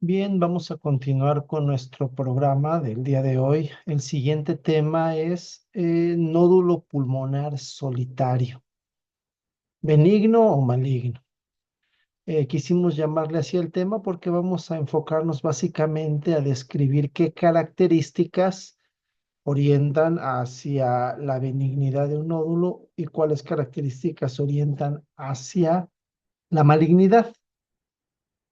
Bien, vamos a continuar con nuestro programa del día de hoy. El siguiente tema es nódulo pulmonar solitario, benigno o maligno. Quisimos llamarle así el tema porque vamos a enfocarnos básicamente a describir qué características orientan hacia la benignidad de un nódulo y cuáles características orientan hacia la malignidad.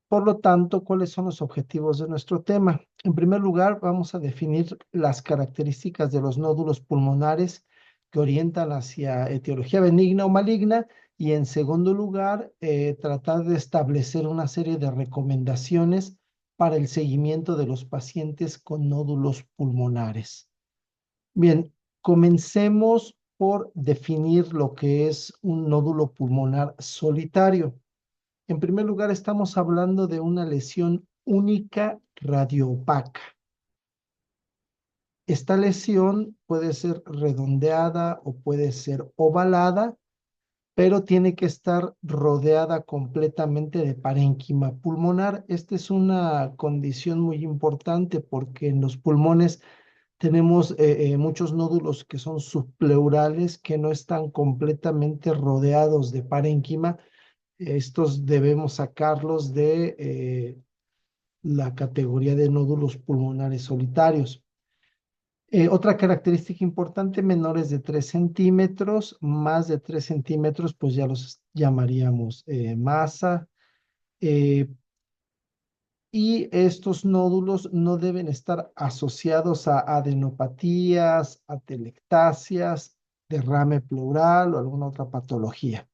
Por lo tanto, ¿cuáles son los objetivos de nuestro tema? En primer lugar, vamos a definir las características de los nódulos pulmonares que orientan hacia etiología benigna o maligna. Y en segundo lugar, tratar de establecer una serie de recomendaciones para el seguimiento de los pacientes con nódulos pulmonares. Bien, comencemos por definir lo que es un nódulo pulmonar solitario. En primer lugar, estamos hablando de una lesión única radioopaca. Esta lesión puede ser redondeada o puede ser ovalada, pero tiene que estar rodeada completamente de parénquima pulmonar. Esta es una condición muy importante porque en los pulmones tenemos muchos nódulos que son subpleurales que no están completamente rodeados de parénquima. Estos debemos sacarlos de la categoría de nódulos pulmonares solitarios. Otra característica importante, menores de 3 centímetros, más de 3 centímetros, pues ya los llamaríamos masa. eh, y estos nódulos no deben estar asociados a adenopatías, atelectasias, derrame pleural o alguna otra patología.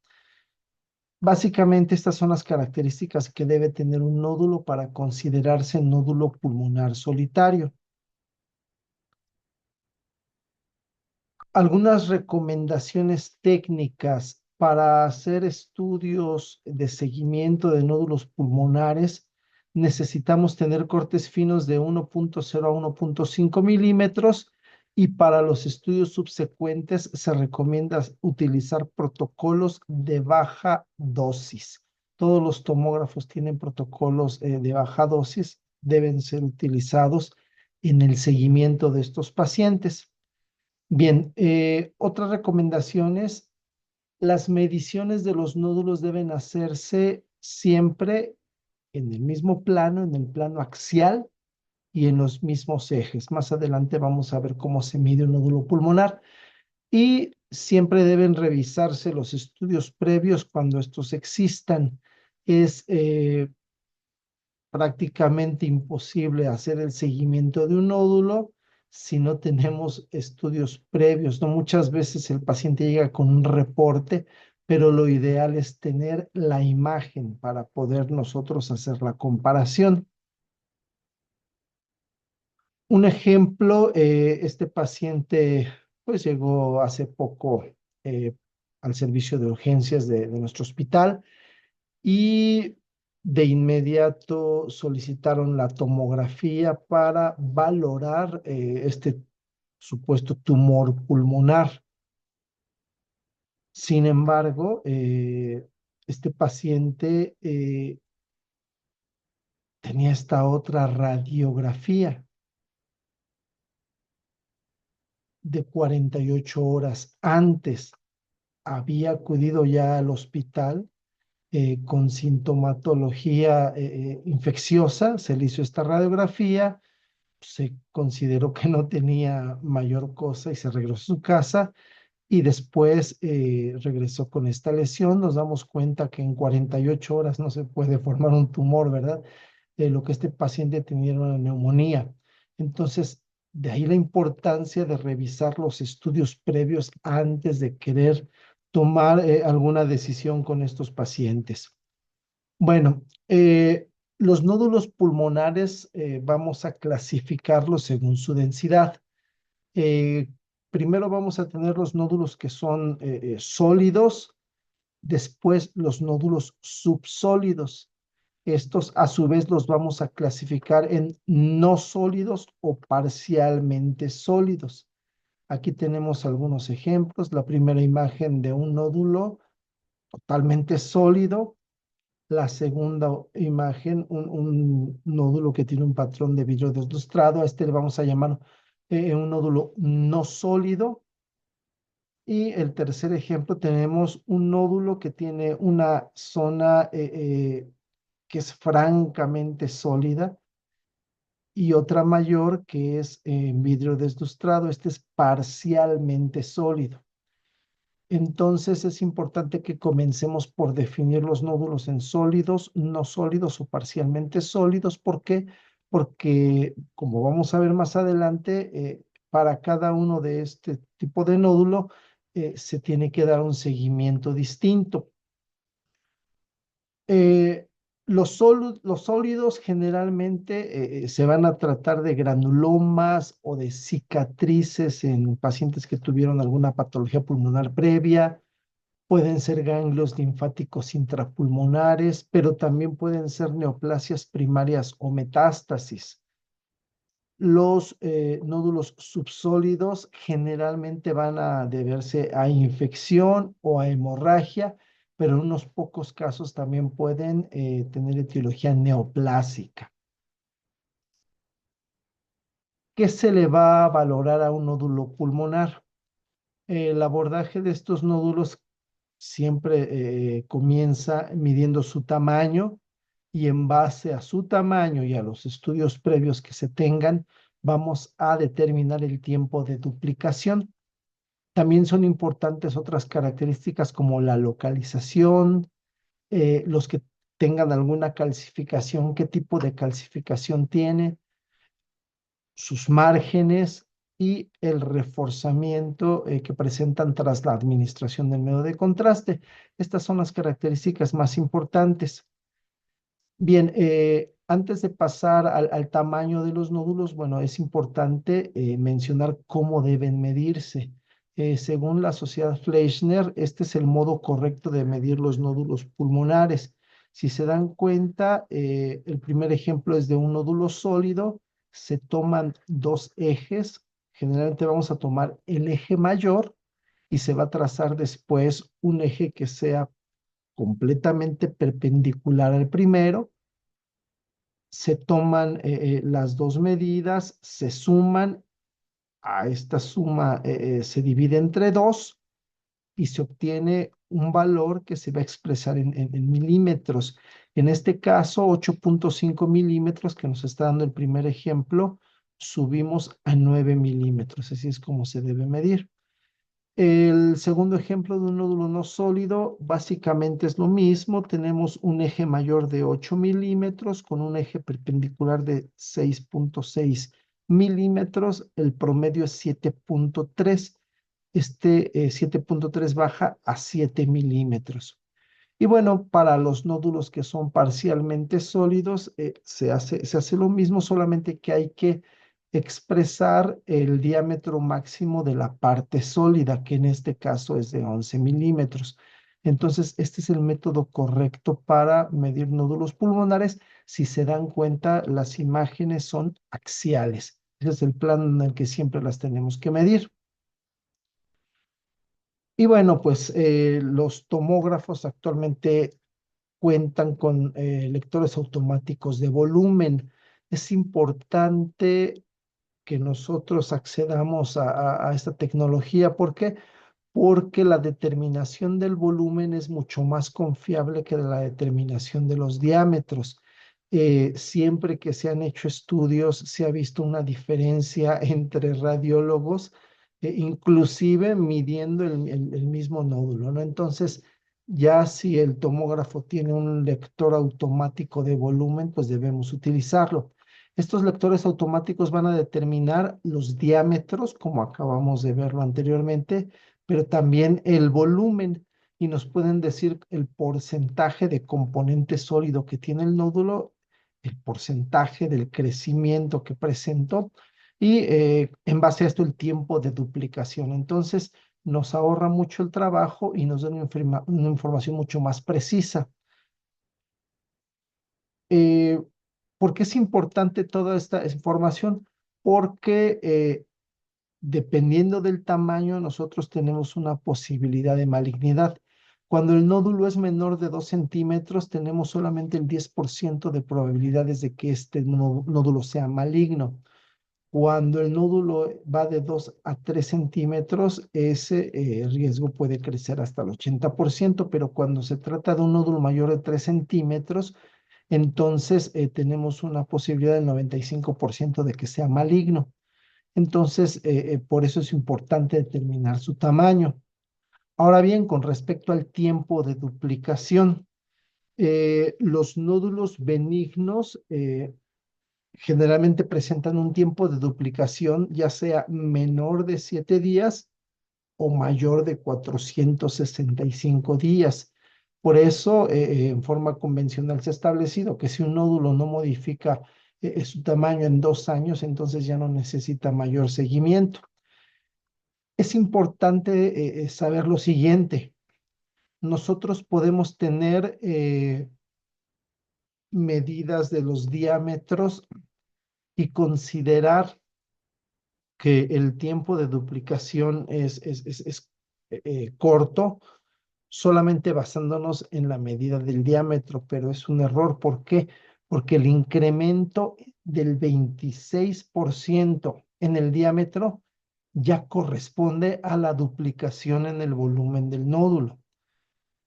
Básicamente, estas son las características que debe tener un nódulo para considerarse nódulo pulmonar solitario. Algunas recomendaciones técnicas para hacer estudios de seguimiento de nódulos pulmonares. Necesitamos tener cortes finos de 1.0 a 1.5 milímetros y para los estudios subsecuentes se recomienda utilizar protocolos de baja dosis. Todos los tomógrafos tienen protocolos de baja dosis, deben ser utilizados en el seguimiento de estos pacientes. Bien, otras recomendaciones, las mediciones de los nódulos deben hacerse siempre en el mismo plano, en el plano axial y en los mismos ejes. Más adelante vamos a ver cómo se mide un nódulo pulmonar y siempre deben revisarse los estudios previos cuando estos existan. Es prácticamente imposible hacer el seguimiento de un nódulo si no tenemos estudios previos, ¿no? Muchas veces el paciente llega con un reporte, pero lo ideal es tener la imagen para poder nosotros hacer la comparación. Un ejemplo, este paciente pues llegó hace poco eh, al servicio de urgencias de nuestro hospital y de inmediato solicitaron la tomografía para valorar este supuesto tumor pulmonar. Sin embargo, este paciente tenía esta otra radiografía de 48 horas antes. Había acudido ya al hospital con sintomatología infecciosa, se le hizo esta radiografía, se consideró que no tenía mayor cosa y se regresó a su casa y después regresó con esta lesión. Nos damos cuenta que en 48 horas no se puede formar un tumor, ¿verdad? Lo que este paciente tenía era una neumonía. Entonces, de ahí la importancia de revisar los estudios previos antes de querer tomar alguna decisión con estos pacientes. Bueno, los nódulos pulmonares vamos a clasificarlos según su densidad. Eh, Primero vamos a tener los nódulos que son sólidos, después los nódulos subsólidos. Estos a su vez los vamos a clasificar en no sólidos o parcialmente sólidos. Aquí tenemos algunos ejemplos. La primera imagen de un nódulo totalmente sólido La segunda imagen, un nódulo que tiene un patrón de vidrio deslustrado. A este le vamos a llamar un nódulo no sólido. Y el tercer ejemplo, tenemos un nódulo que tiene una zona que es francamente sólida y otra mayor que es vidrio deslustrado. Este es parcialmente sólido. Entonces es importante que comencemos por definir los nódulos en sólidos, no sólidos o parcialmente sólidos. ¿Por qué? Porque, como vamos a ver más adelante, para cada uno de este tipo de nódulo se tiene que dar un seguimiento distinto. Eh, los sólidos generalmente se van a tratar de granulomas o de cicatrices en pacientes que tuvieron alguna patología pulmonar previa. Pueden ser ganglios linfáticos intrapulmonares, pero también pueden ser neoplasias primarias o metástasis. Los nódulos subsólidos generalmente van a deberse a infección o a hemorragia, pero en unos pocos casos también pueden tener etiología neoplásica. ¿Qué se le va a valorar a un nódulo pulmonar? El abordaje de estos nódulos siempre comienza midiendo su tamaño y en base a su tamaño y a los estudios previos que se tengan, vamos a determinar el tiempo de duplicación. También son importantes otras características como la localización, los que tengan alguna calcificación, qué tipo de calcificación tiene, sus márgenes y el reforzamiento que presentan tras la administración del medio de contraste. Estas son las características más importantes. Bien, antes de pasar al tamaño de los nódulos, bueno, es importante mencionar cómo deben medirse. Según la Sociedad Fleischner, este es el modo correcto de medir los nódulos pulmonares. Si se dan cuenta, el primer ejemplo es de un nódulo sólido. Se toman dos ejes. Generalmente vamos a tomar el eje mayor y se va a trazar después un eje que sea completamente perpendicular al primero. Se toman las dos medidas, se suman, a esta suma se divide entre dos y se obtiene un valor que se va a expresar en milímetros. En este caso, 8.5 milímetros, que nos está dando el primer ejemplo, subimos a 9 milímetros. Así es como se debe medir. El segundo ejemplo de un nódulo no sólido básicamente es lo mismo. Tenemos un eje mayor de 8 milímetros con un eje perpendicular de 6.6 milímetros. El promedio es 7.3. Este 7.3 baja a 7 milímetros. Y bueno, para los nódulos que son parcialmente sólidos, se hace lo mismo, solamente que hay que expresar el diámetro máximo de la parte sólida, que en este caso es de 11 milímetros. Entonces, este es el método correcto para medir nódulos pulmonares. Si se dan cuenta, las imágenes son axiales. Ese es el plan en el que siempre las tenemos que medir. Y bueno, pues los tomógrafos actualmente cuentan con lectores automáticos de volumen. Es importante que nosotros accedamos a esta tecnología. ¿Por qué? Porque la determinación del volumen es mucho más confiable que la determinación de los diámetros. Siempre que se han hecho estudios, se ha visto una diferencia entre radiólogos, inclusive midiendo el mismo nódulo, ¿no? Entonces, ya si el tomógrafo tiene un lector automático de volumen, pues debemos utilizarlo. Estos lectores automáticos van a determinar los diámetros, como acabamos de verlo anteriormente, pero también el volumen y nos pueden decir el porcentaje de componente sólido que tiene el nódulo, el porcentaje del crecimiento que presentó y en base a esto el tiempo de duplicación. Entonces nos ahorra mucho el trabajo y nos da una información mucho más precisa. Eh, ¿Por qué es importante toda esta información? Porque dependiendo del tamaño, nosotros tenemos una posibilidad de malignidad. Cuando el nódulo es menor de 2 centímetros, tenemos solamente el 10% de probabilidades de que este nódulo sea maligno. Cuando el nódulo va de 2 a 3 centímetros, ese riesgo puede crecer hasta el 80%, pero cuando se trata de un nódulo mayor de 3 centímetros, entonces tenemos una posibilidad del 95% de que sea maligno. Entonces, por eso es importante determinar su tamaño. Ahora bien, con respecto al tiempo de duplicación, los nódulos benignos generalmente presentan un tiempo de duplicación ya sea menor de 7 días o mayor de 465 días. Por eso, en forma convencional se ha establecido que si un nódulo no modifica su tamaño en 2 años, entonces ya no necesita mayor seguimiento. Es importante saber lo siguiente. Nosotros podemos tener medidas de los diámetros y considerar que el tiempo de duplicación es corto, solamente basándonos en la medida del diámetro, pero es un error. ¿Por qué? Porque el incremento del 26% en el diámetro ya corresponde a la duplicación en el volumen del nódulo.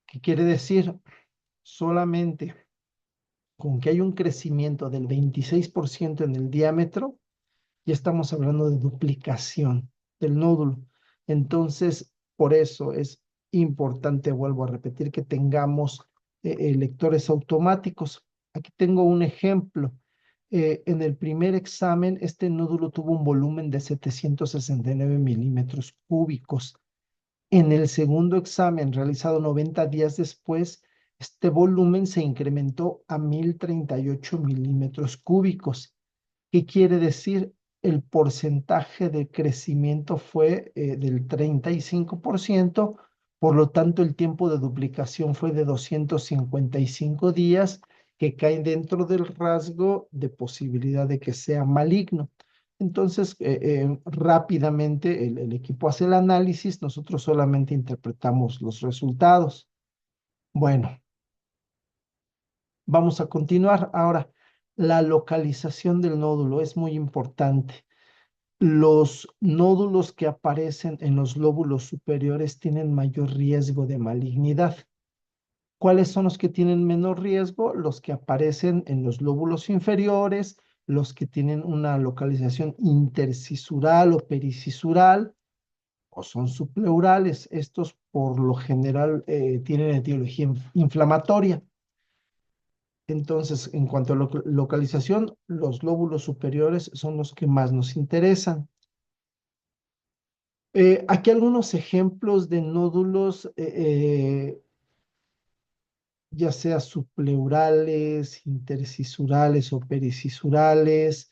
¿Qué quiere decir? Solamente con que hay un crecimiento del 26% en el diámetro, ya estamos hablando de duplicación del nódulo. Entonces, por eso es importante, vuelvo a repetir, que tengamos lectores automáticos. Aquí tengo un ejemplo. En el primer examen, este nódulo tuvo un volumen de 769 milímetros cúbicos. En el segundo examen, realizado 90 días después, este volumen se incrementó a 1038 milímetros cúbicos. ¿Qué quiere decir? El porcentaje de crecimiento fue del 35%, por lo tanto el tiempo de duplicación fue de 255 días, que cae dentro del rasgo de posibilidad de que sea maligno. Entonces, rápidamente el equipo hace el análisis, nosotros solamente interpretamos los resultados. Bueno, vamos a continuar. Ahora, la localización del nódulo es muy importante. Los nódulos que aparecen en los lóbulos superiores tienen mayor riesgo de malignidad. ¿Cuáles son los que tienen menor riesgo? Los que aparecen en los lóbulos inferiores, los que tienen una localización intercisural o pericisural, o son subpleurales. Estos por lo general tienen etiología inflamatoria. Entonces, en cuanto a localización, los lóbulos superiores son los que más nos interesan. Aquí algunos ejemplos de nódulos, ya sea subpleurales, intercisurales o pericisurales,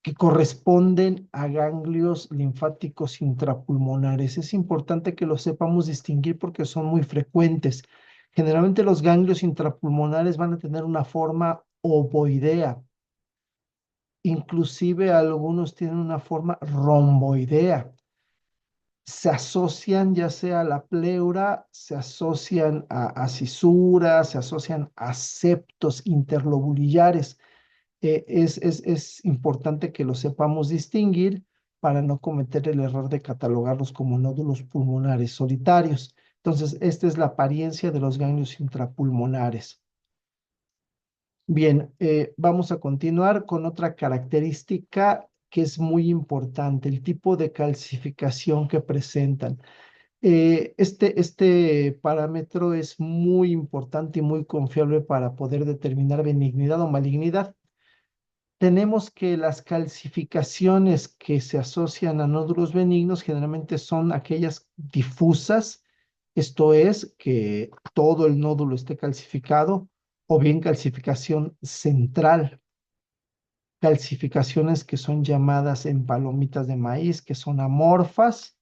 que corresponden a ganglios linfáticos intrapulmonares. Es importante que lo sepamos distinguir porque son muy frecuentes. Generalmente los ganglios intrapulmonares van a tener una forma ovoidea. Inclusive algunos tienen una forma romboidea. Se asocian ya sea a la pleura, se asocian a cisuras, se asocian a septos interlobulillares. Es importante que lo sepamos distinguir para no cometer el error de catalogarlos como nódulos pulmonares solitarios. Entonces, esta es la apariencia de los ganglios intrapulmonares. Bien, vamos a continuar con otra característica que es muy importante, el tipo de calcificación que presentan. Este parámetro es muy importante y muy confiable para poder determinar benignidad o malignidad. Tenemos que las calcificaciones que se asocian a nódulos benignos generalmente son aquellas difusas, esto es, que todo el nódulo esté calcificado, o bien calcificación central, calcificaciones que son llamadas en palomitas de maíz, que son amorfas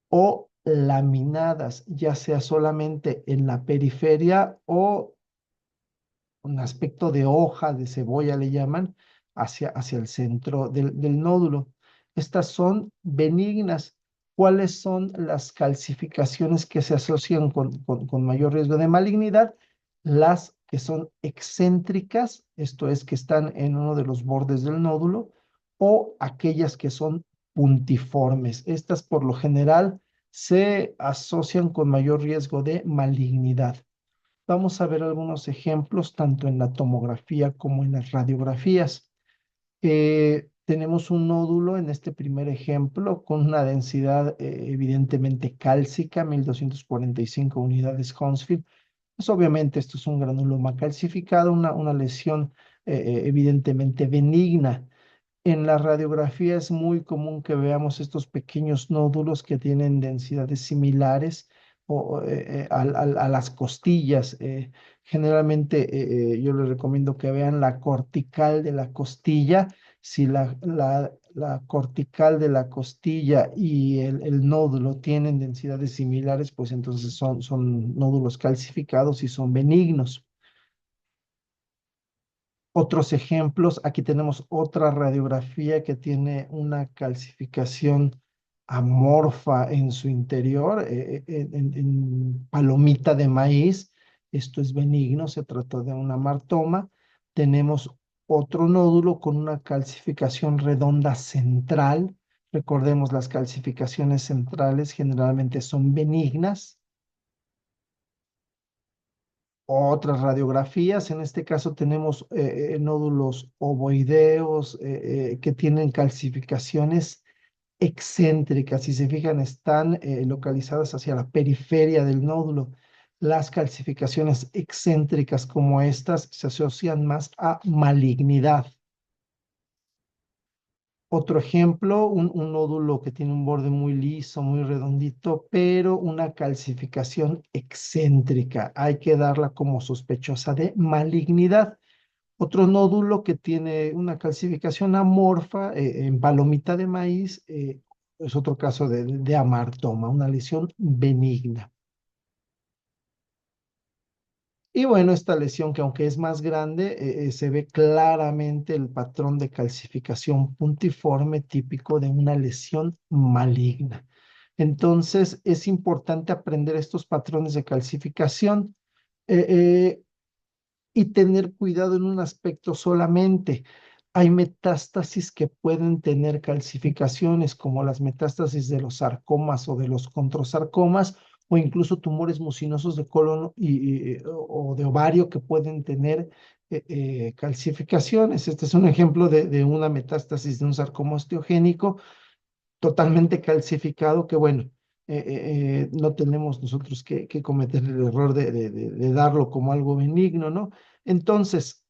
o laminadas, ya sea solamente en la periferia o un aspecto de hoja de cebolla le llaman, hacia el centro del nódulo. Estas son benignas. ¿Cuáles son las calcificaciones que se asocian con mayor riesgo de malignidad? Las que son excéntricas, esto es, que están en uno de los bordes del nódulo, o aquellas que son puntiformes. Estas por lo general se asocian con mayor riesgo de malignidad. Vamos a ver algunos ejemplos tanto en la tomografía como en las radiografías. Tenemos un nódulo en este primer ejemplo con una densidad evidentemente cálcica, 1245 unidades Hounsfield. Pues obviamente esto es un granuloma calcificado, una lesión evidentemente benigna. En la radiografía es muy común que veamos estos pequeños nódulos que tienen densidades similares a las costillas. Generalmente yo les recomiendo que vean la cortical de la costilla. Si la cortical de la costilla y el nódulo tienen densidades similares, pues entonces son nódulos calcificados y son benignos. Otros ejemplos, aquí tenemos otra radiografía que tiene una calcificación amorfa en su interior, en palomita de maíz. Esto es benigno, se trató de un amartoma. Tenemos otro nódulo con una calcificación redonda central. Recordemos, las calcificaciones centrales generalmente son benignas. Otras radiografías, en este caso tenemos nódulos ovoideos que tienen calcificaciones excéntricas. Si se fijan, están localizadas hacia la periferia del nódulo. Las calcificaciones excéntricas como estas se asocian más a malignidad. Otro ejemplo, un nódulo que tiene un borde muy liso, muy redondito, pero una calcificación excéntrica. Hay que darla como sospechosa de malignidad. Otro nódulo que tiene una calcificación amorfa en palomita de maíz, es otro caso de amartoma, una lesión benigna. Y bueno, esta lesión que aunque es más grande, se ve claramente el patrón de calcificación puntiforme típico de una lesión maligna. Entonces, es importante aprender estos patrones de calcificación eh, eh, y tener cuidado en un aspecto solamente. Hay metástasis que pueden tener calcificaciones, como las metástasis de los sarcomas o de los controsarcomas, o incluso tumores mucinosos de colon o de ovario que pueden tener calcificaciones. Este es un ejemplo de una metástasis de un sarcoma osteogénico totalmente calcificado que, bueno, no tenemos nosotros que cometer el error de darlo como algo benigno, ¿no? Entonces,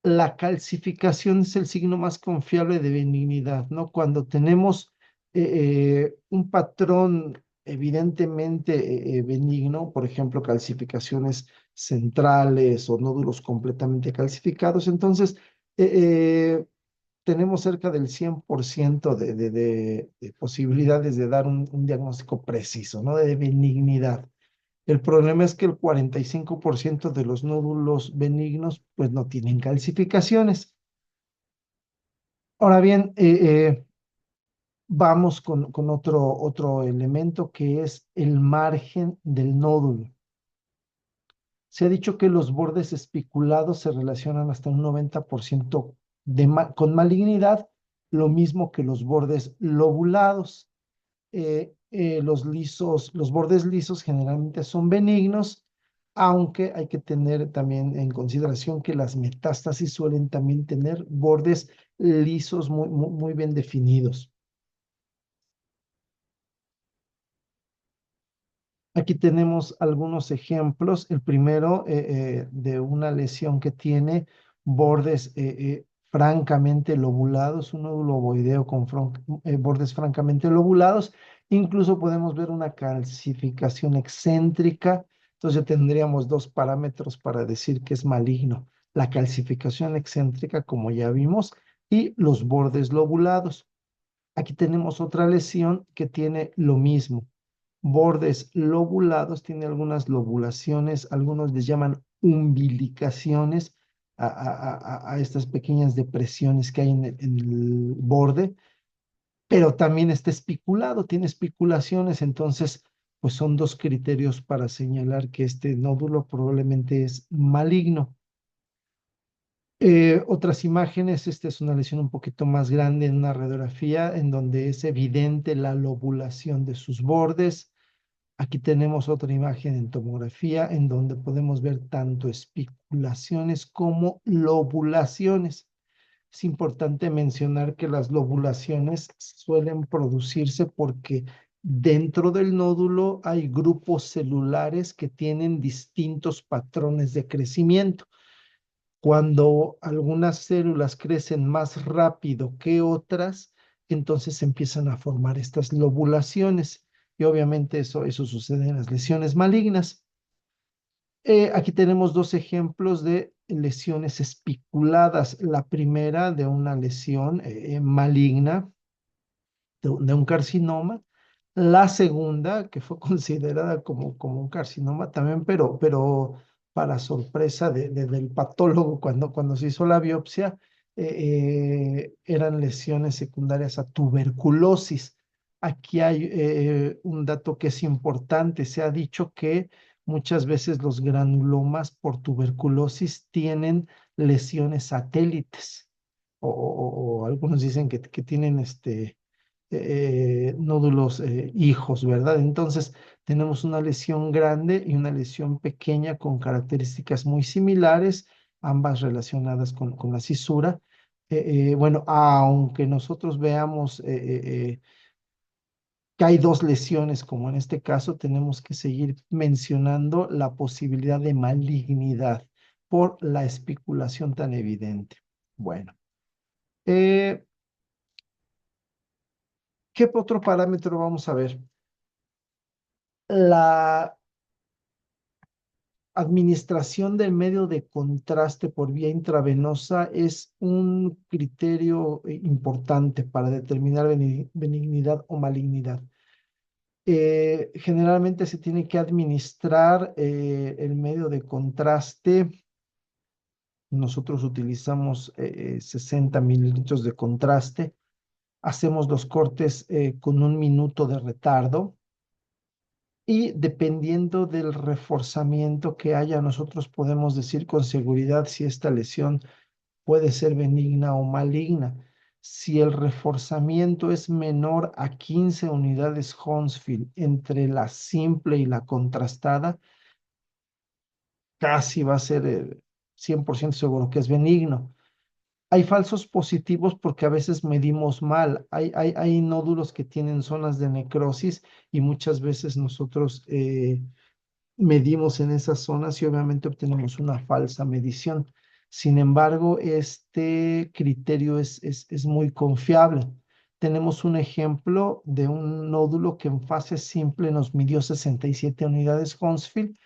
la calcificación es el signo más confiable de benignidad, ¿no? Cuando tenemos un patrón evidentemente benigno, por ejemplo, calcificaciones centrales o nódulos completamente calcificados, entonces tenemos cerca del 100% de posibilidades de dar un diagnóstico preciso, ¿no? De benignidad. El problema es que el 45% de los nódulos benignos pues no tienen calcificaciones. Ahora bien, vamos con otro elemento que es el margen del nódulo. Se ha dicho que los bordes espiculados se relacionan hasta un 90% con malignidad, lo mismo que los bordes lobulados. Los bordes lisos generalmente son benignos, aunque hay que tener también en consideración que las metástasis suelen también tener bordes lisos muy bien definidos. Aquí tenemos algunos ejemplos. El primero de una lesión que tiene bordes francamente lobulados, un nódulo ovoideo con bordes francamente lobulados. Incluso podemos ver una calcificación excéntrica. Entonces ya tendríamos dos parámetros para decir que es maligno. La calcificación excéntrica, como ya vimos, y los bordes lobulados. Aquí tenemos otra lesión que tiene lo mismo, bordes lobulados, tiene algunas lobulaciones, algunos les llaman umbilicaciones a estas pequeñas depresiones que hay en el borde. pero también está espiculado, tiene espiculaciones, entonces, pues son dos criterios para señalar que este nódulo probablemente es maligno. Otras imágenes, esta es una lesión un poquito más grande en una radiografía en donde es evidente la lobulación de sus bordes. Aquí tenemos otra imagen en tomografía en donde podemos ver tanto espiculaciones como lobulaciones. Es importante mencionar que las lobulaciones suelen producirse porque dentro del nódulo hay grupos celulares que tienen distintos patrones de crecimiento. Cuando algunas células crecen más rápido que otras, entonces empiezan a formar estas lobulaciones. Y obviamente eso sucede en las lesiones malignas. Aquí tenemos dos ejemplos de lesiones espiculadas. La primera de una lesión maligna de un carcinoma. La segunda, que fue considerada como un carcinoma también, pero para sorpresa del patólogo, cuando se hizo la biopsia, eran lesiones secundarias a tuberculosis. Aquí hay un dato que es importante. Se ha dicho que muchas veces los granulomas por tuberculosis tienen lesiones satélites, o algunos dicen que tienen nódulos hijos, ¿verdad? Entonces, tenemos una lesión grande y una lesión pequeña con características muy similares, ambas relacionadas con la cisura. Bueno, aunque nosotros veamos que hay dos lesiones, como en este caso, tenemos que seguir mencionando la posibilidad de malignidad por la especulación tan evidente. Bueno, eh, ¿qué otro parámetro vamos a ver? La administración del medio de contraste por vía intravenosa es un criterio importante para determinar benignidad o malignidad. Generalmente se tiene que administrar el medio de contraste. Nosotros utilizamos 60 mililitros de contraste. Hacemos los cortes con 1 minuto de retardo. Y dependiendo del reforzamiento que haya, nosotros podemos decir con seguridad si esta lesión puede ser benigna o maligna. Si el reforzamiento es menor a 15 unidades Hounsfield entre la simple y la contrastada, casi va a ser 100% seguro que es benigno. Hay falsos positivos porque a veces medimos mal. Hay nódulos que tienen zonas de necrosis y muchas veces nosotros medimos en esas zonas y obviamente obtenemos una falsa medición. Sin embargo, este criterio es muy confiable. Tenemos un ejemplo de un nódulo que en fase simple nos midió 67 unidades Hounsfield.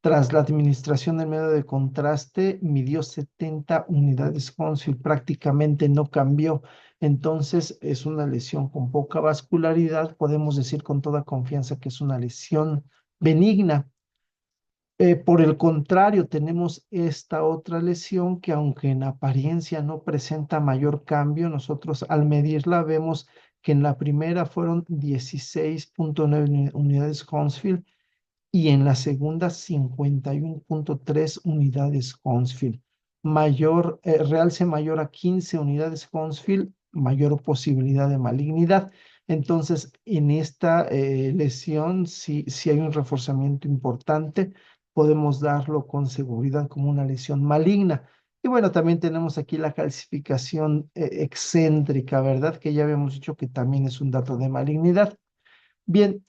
Tras la administración del medio de contraste, midió 70 unidades Hounsfield, prácticamente no cambió. Entonces, es una lesión con poca vascularidad. Podemos decir con toda confianza que es una lesión benigna. Por el contrario, tenemos esta otra lesión que aunque en apariencia no presenta mayor cambio, nosotros al medirla vemos que en la primera fueron 16,9 unidades Hounsfield y en la segunda 51,3 unidades Hounsfield. Realce mayor a 15 unidades Hounsfield, mayor posibilidad de malignidad. Entonces, en esta lesión, si hay un reforzamiento importante, podemos darlo con seguridad como una lesión maligna. Y bueno, también tenemos aquí la calcificación excéntrica, ¿verdad? Que ya habíamos dicho que también es un dato de malignidad. Bien,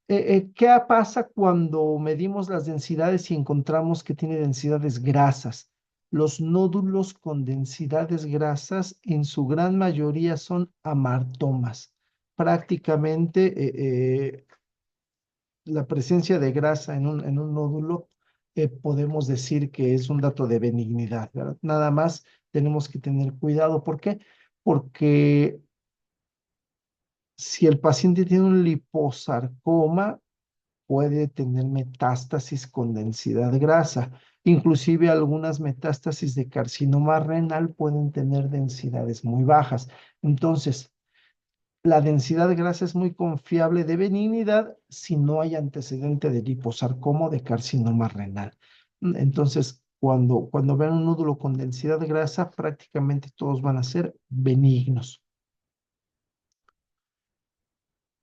¿qué pasa cuando medimos las densidades y encontramos que tiene densidades grasas? Los nódulos con densidades grasas en su gran mayoría son amartomas. Prácticamente la presencia de grasa en un nódulo podemos decir que es un dato de benignidad, ¿verdad? Nada más tenemos que tener cuidado. ¿Por qué? Porque si el paciente tiene un liposarcoma, puede tener metástasis con densidad grasa. Inclusive algunas metástasis de carcinoma renal pueden tener densidades muy bajas. Entonces, La densidad grasa es muy confiable de benignidad si no hay antecedente de liposarcoma o de carcinoma renal. Entonces, cuando vean un nódulo con densidad grasa, prácticamente todos van a ser benignos.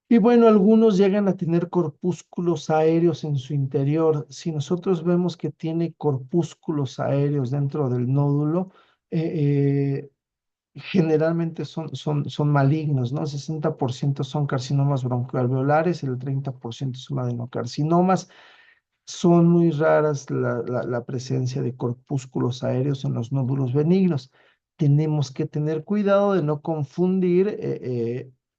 Y bueno, algunos llegan a tener corpúsculos aéreos en su interior. Si nosotros vemos que tiene corpúsculos aéreos dentro del nódulo, generalmente son malignos, ¿no? 60% son carcinomas broncoalveolares, el 30% son adenocarcinomas. Son muy raras la presencia de corpúsculos aéreos en los nódulos benignos. Tenemos que tener cuidado de no confundir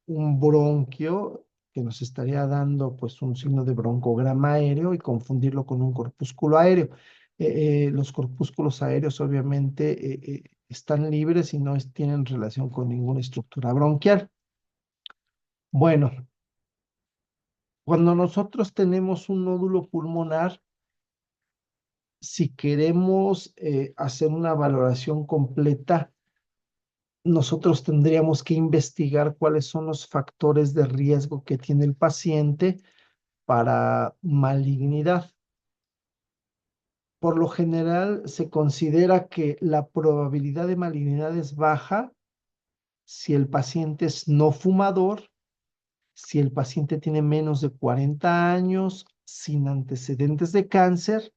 un bronquio que nos estaría dando pues un signo de broncograma aéreo y confundirlo con un corpúsculo aéreo. Los corpúsculos aéreos obviamente están libres y no tienen relación con ninguna estructura bronquial. Bueno, cuando nosotros tenemos un nódulo pulmonar, si queremos hacer una valoración completa, nosotros tendríamos que investigar cuáles son los factores de riesgo que tiene el paciente para malignidad. Por lo general, se considera que la probabilidad de malignidad es baja si el paciente es no fumador, si el paciente tiene menos de 40 años, sin antecedentes de cáncer,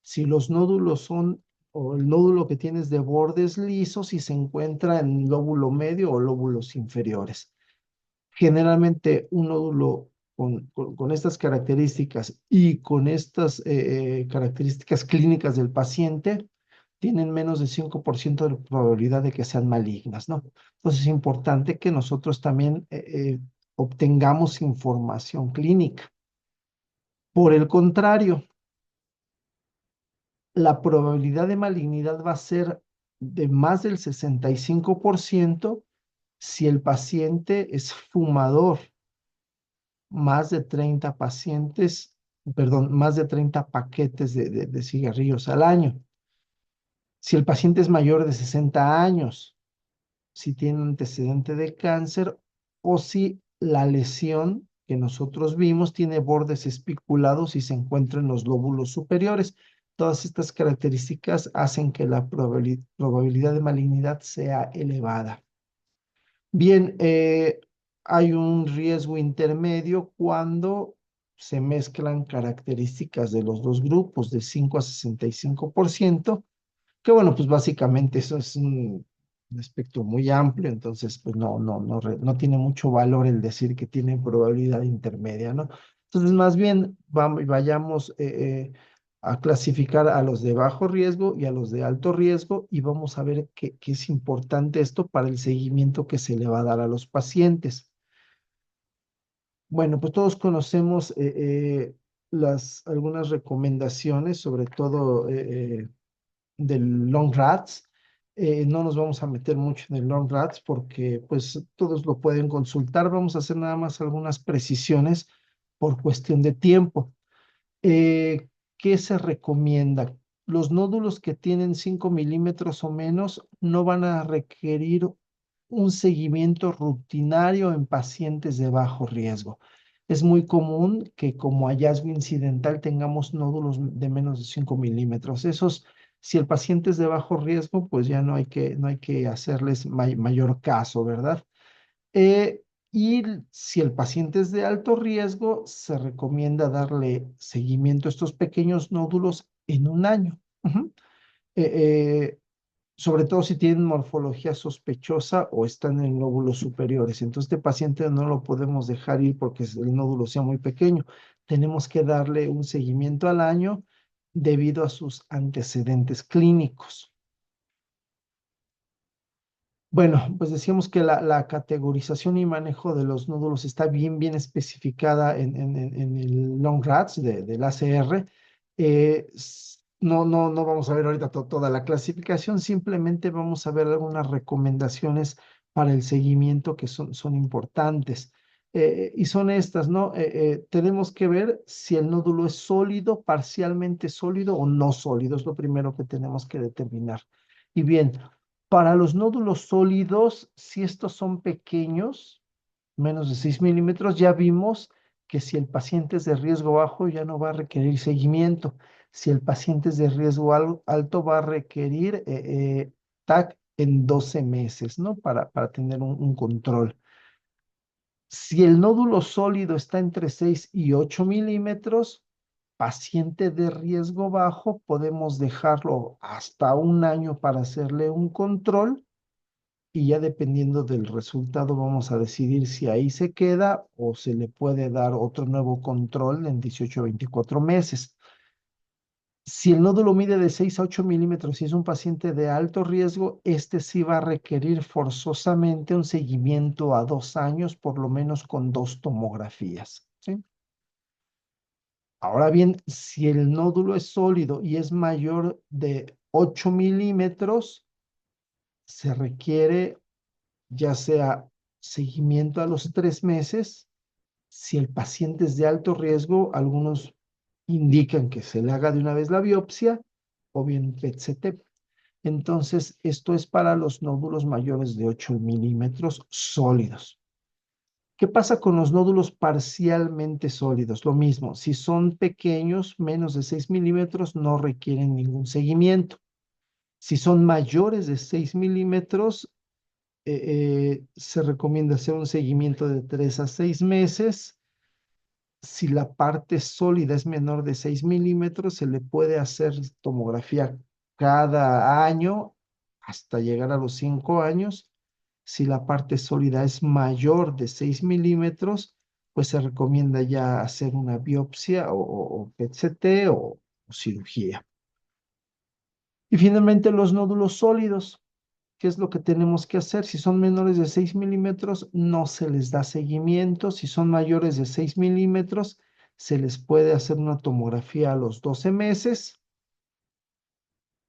si los nódulos son, o el nódulo que tienes de bordes lisos y se encuentra en lóbulo medio o lóbulos inferiores. Generalmente un nódulo con estas características y con estas características clínicas del paciente tienen menos de 5% de probabilidad de que sean malignas, ¿no? Entonces es importante que nosotros también obtengamos información clínica. Por el contrario, la probabilidad de malignidad va a ser de más del 65% si el paciente es fumador. Más de 30 pacientes, perdón, más de 30 paquetes de cigarrillos al año. Si el paciente es mayor de 60 años, si tiene un antecedente de cáncer o si la lesión que nosotros vimos tiene bordes espiculados y se encuentra en los lóbulos superiores. Todas estas características hacen que la probabilidad de malignidad sea elevada. Bien, hay un riesgo intermedio cuando se mezclan características de los dos grupos de 5 a 65%, que bueno, pues básicamente eso es un espectro muy amplio, entonces pues no tiene mucho valor el decir que tiene probabilidad intermedia, ¿no? Entonces más bien vayamos a clasificar a los de bajo riesgo y a los de alto riesgo y vamos a ver qué es importante esto para el seguimiento que se le va a dar a los pacientes. Bueno, pues todos conocemos algunas recomendaciones, sobre todo del long rats. No nos vamos a meter mucho en el long rats porque pues todos lo pueden consultar. Vamos a hacer nada más algunas precisiones por cuestión de tiempo. Eh, ¿Qué se recomienda? Los nódulos que tienen 5 milímetros o menos no van a requerir un seguimiento rutinario en pacientes de bajo riesgo. Es muy común que como hallazgo incidental tengamos nódulos de menos de 5 milímetros. Esos, si el paciente es de bajo riesgo, pues ya no hay que hacerles mayor caso, ¿verdad? Eh, y si el paciente es de alto riesgo, se recomienda darle seguimiento a estos pequeños nódulos en un año. Ujú. Eh, eh, Sobre todo si tienen morfología sospechosa o están en lóbulos superiores. Entonces, este paciente no lo podemos dejar ir porque el nódulo sea muy pequeño. Tenemos que darle un seguimiento al año debido a sus antecedentes clínicos. Bueno, pues decíamos que la categorización y manejo de los nódulos está bien especificada en el Long Rats del ACR. No vamos a ver ahorita toda la clasificación, simplemente vamos a ver algunas recomendaciones para el seguimiento que son importantes. Y son estas, ¿no? Tenemos que ver si el nódulo es sólido, parcialmente sólido o no sólido, es lo primero que tenemos que determinar. Y bien, para los nódulos sólidos, si estos son pequeños, menos de 6 milímetros, ya vimos que si el paciente es de riesgo bajo ya no va a requerir seguimiento. Si el paciente es de riesgo alto va a requerir TAC en 12 meses, ¿no? Para tener un control. Si el nódulo sólido está entre 6 y 8 milímetros, paciente de riesgo bajo, podemos dejarlo hasta un año para hacerle un control y ya dependiendo del resultado vamos a decidir si ahí se queda o se le puede dar otro nuevo control en 18 o 24 meses. Si el nódulo mide de 6 a 8 milímetros y es un paciente de alto riesgo, este sí va a requerir forzosamente un seguimiento a 2 años, por lo menos con 2 tomografías, ¿sí? Ahora bien, si el nódulo es sólido y es mayor de 8 milímetros, se requiere ya sea seguimiento a los 3 meses. Si el paciente es de alto riesgo, algunos indican que se le haga de una vez la biopsia o bien PET-CT. Entonces, esto es para los nódulos mayores de 8 milímetros sólidos. ¿Qué pasa con los nódulos parcialmente sólidos? Lo mismo, si son pequeños, menos de 6 milímetros, no requieren ningún seguimiento. Si son mayores de 6 milímetros, se recomienda hacer un seguimiento de 3 a 6 meses. Si la parte sólida es menor de 6 milímetros, se le puede hacer tomografía cada año hasta llegar a los 5 años. Si la parte sólida es mayor de 6 milímetros, pues se recomienda ya hacer una biopsia o PET-CT o cirugía. Y finalmente los nódulos sólidos. ¿Qué es lo que tenemos que hacer? Si son menores de 6 milímetros, no se les da seguimiento. Si son mayores de 6 milímetros, se les puede hacer una tomografía a los 12 meses,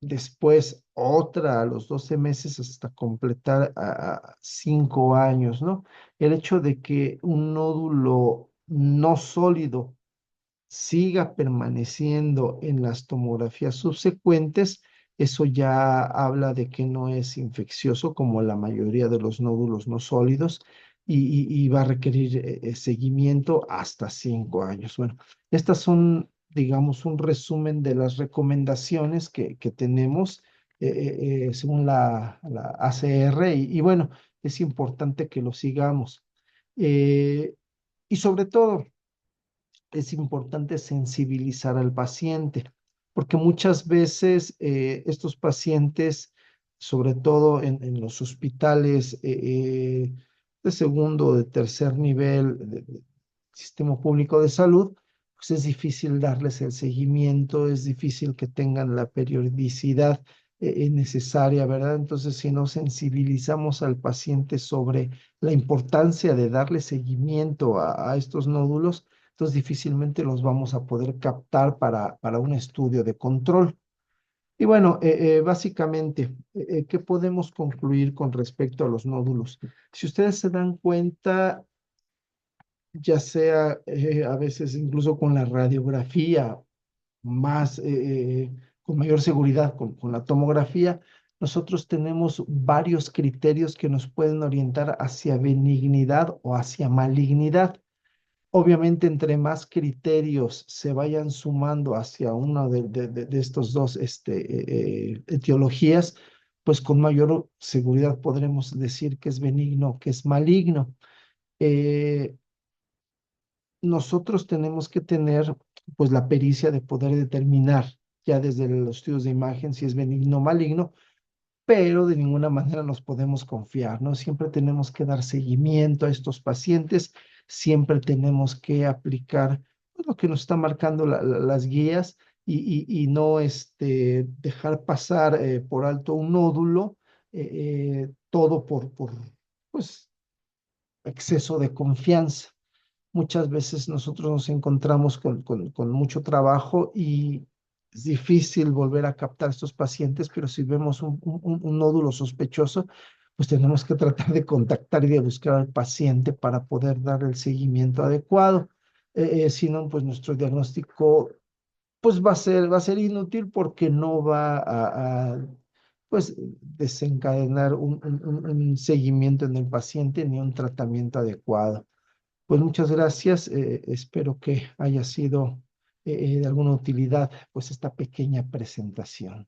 después otra a los 12 meses hasta completar a 5 años, ¿no? El hecho de que un nódulo no sólido siga permaneciendo en las tomografías subsecuentes, eso ya habla de que no es infeccioso como la mayoría de los nódulos no sólidos y va a requerir seguimiento hasta 5 años. Bueno, estas son, digamos, un resumen de las recomendaciones que tenemos según la ACR y bueno, es importante que lo sigamos. Eh, y sobre todo, es importante sensibilizar al paciente, porque muchas veces estos pacientes, sobre todo en los hospitales de segundo o de tercer nivel del sistema público de salud, pues es difícil darles el seguimiento, es difícil que tengan la periodicidad necesaria, ¿verdad? Entonces, si no sensibilizamos al paciente sobre la importancia de darle seguimiento a estos nódulos, entonces difícilmente los vamos a poder captar para un estudio de control. Y bueno, básicamente, ¿qué podemos concluir con respecto a los nódulos? Si ustedes se dan cuenta, ya sea a veces incluso con la radiografía, más, con mayor seguridad, con la tomografía, nosotros tenemos varios criterios que nos pueden orientar hacia benignidad o hacia malignidad. Obviamente, entre más criterios se vayan sumando hacia una de estos dos etiologías, pues con mayor seguridad podremos decir que es benigno, que es maligno. Eh, Nosotros tenemos que tener pues la pericia de poder determinar ya desde los estudios de imagen si es benigno o maligno, pero de ninguna manera nos podemos confiar, ¿no? Siempre tenemos que dar seguimiento a estos pacientes, siempre tenemos que aplicar pues, lo que nos están marcando las guías y no dejar pasar por alto un nódulo, todo por pues, exceso de confianza. Muchas veces nosotros nos encontramos con mucho trabajo y es difícil volver a captar a estos pacientes, pero si vemos un nódulo sospechoso, pues tenemos que tratar de contactar y de buscar al paciente para poder dar el seguimiento adecuado. Si no, pues nuestro diagnóstico pues va a ser inútil porque no va a pues desencadenar un seguimiento en el paciente ni un tratamiento adecuado. Pues muchas gracias. Espero que haya sido de alguna utilidad, pues esta pequeña presentación.